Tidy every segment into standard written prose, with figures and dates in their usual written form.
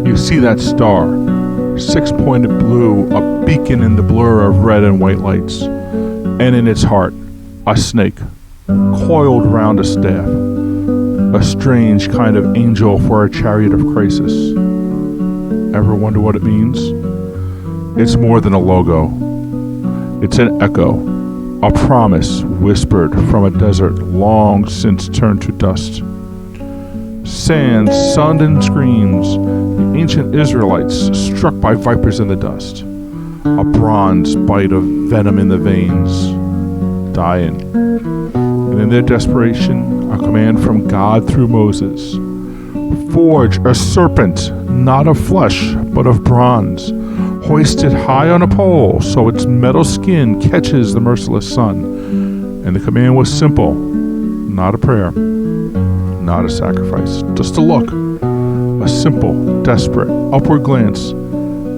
You see that star, six-pointed blue, a beacon in the blur of red and white lights, and in its heart, a snake, coiled round a staff, a strange kind of angel for a chariot of crisis. Ever wonder what it means? It's more than a logo. It's an echo, a promise whispered from a desert long since turned to dust. Sand, sun, and screams, the ancient Israelites struck by vipers in the dust. A bronze bite of venom in the veins, dying. And in their desperation, a command from God through Moses. Forge a serpent, not of flesh, but of bronze, hoisted high on a pole so its metal skin catches the merciless sun. And the command was simple, not a prayer, not a sacrifice, just a look, a simple, desperate, upward glance.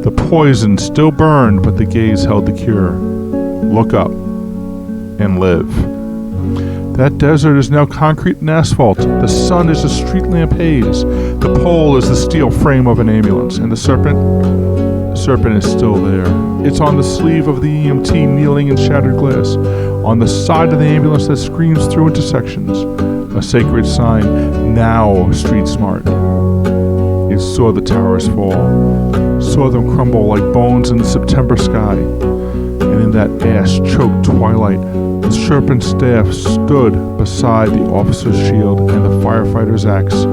The poison still burned, but the gaze held the cure. Look up and live. That desert is now concrete and asphalt. The sun is a street lamp haze. The pole is the steel frame of an ambulance. And the serpent is still there. It's on the sleeve of the EMT kneeling in shattered glass. On the side of the ambulance that screams through intersections. A sacred sign, now street smart. It saw the towers fall, saw them crumble like bones in the September sky. And in that ash-choked twilight, the serpent staff stood beside the officer's shield and the firefighter's axe.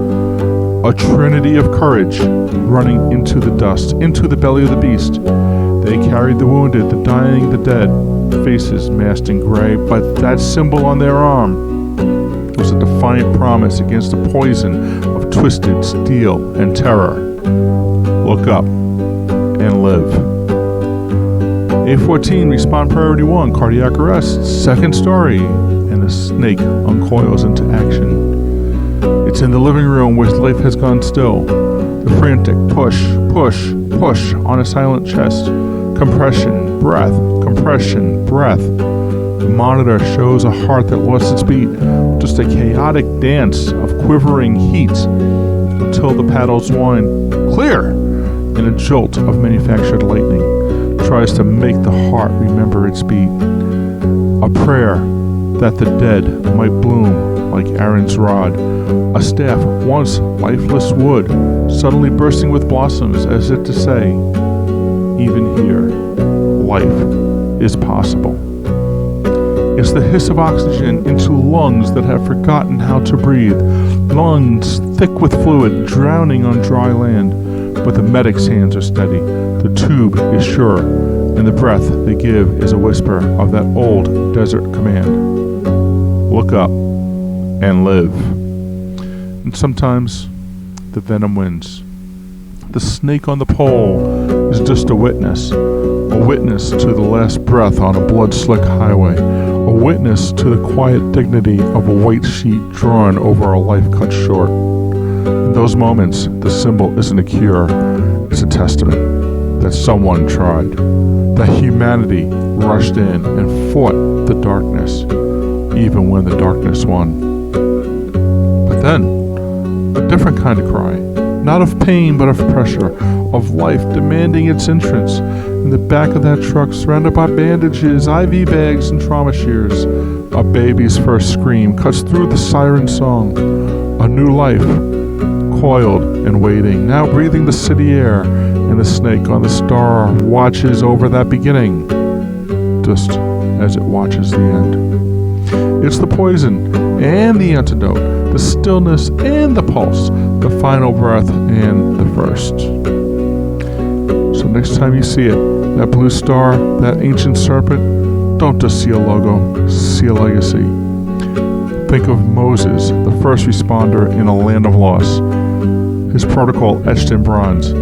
A trinity of courage running into the dust, into the belly of the beast. They carried the wounded, the dying, the dead, faces masked in gray, but that symbol on their arm was a defiant promise against the poison of twisted steel and terror. Look up and live. A14, respond priority 1, cardiac arrest, second story, and the snake uncoils into action. It's in the living room where life has gone still. The frantic push, push, push on a silent chest. Compression, breath, compression, breath. The monitor shows a heart that lost its beat, just a chaotic dance of quivering heat until the paddles whine, clear, and a jolt of manufactured lightning tries to make the heart remember its beat. A prayer that the dead might bloom like Aaron's rod, a staff once lifeless wood, suddenly bursting with blossoms as if to say, even here, life is possible. It's the hiss of oxygen into lungs that have forgotten how to breathe, lungs thick with fluid, drowning on dry land. But the medic's hands are steady, the tube is sure, and the breath they give is a whisper of that old desert command. Look up and live. And sometimes the venom wins. The snake on the pole is just a witness to the last breath on a blood-slick highway, a witness to the quiet dignity of a white sheet drawn over a life cut short. In those moments, the symbol isn't a cure, it's a testament that someone tried, that humanity rushed in and fought the darkness, even when the darkness won. But then, a different kind of cry, not of pain but of pressure, of life demanding its entrance. In the back of that truck, surrounded by bandages, IV bags, and trauma shears, a baby's first scream cuts through the siren song. A new life, coiled and waiting, now breathing the city air, and the snake on the star watches over that beginning, just as it watches the end. It's the poison and the antidote, the stillness and the pulse, the final breath and the first. So next time you see it, that blue star, that ancient serpent, don't just see a logo, see a legacy. Think of Moses, the first responder in a land of loss. His protocol etched in bronze.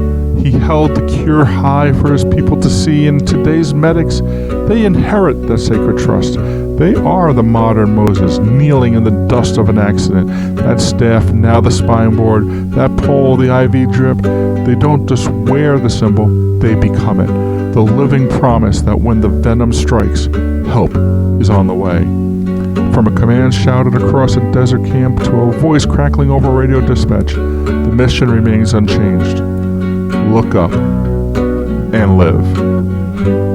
He held the cure high for his people to see, and today's medics, they inherit that sacred trust. They are the modern Moses, kneeling in the dust of an accident. That staff, now the spine board, that pole, the IV drip, they don't just wear the symbol, they become it. The living promise that when the venom strikes, help is on the way. From a command shouted across a desert camp to a voice crackling over radio dispatch, the mission remains unchanged. look up and live.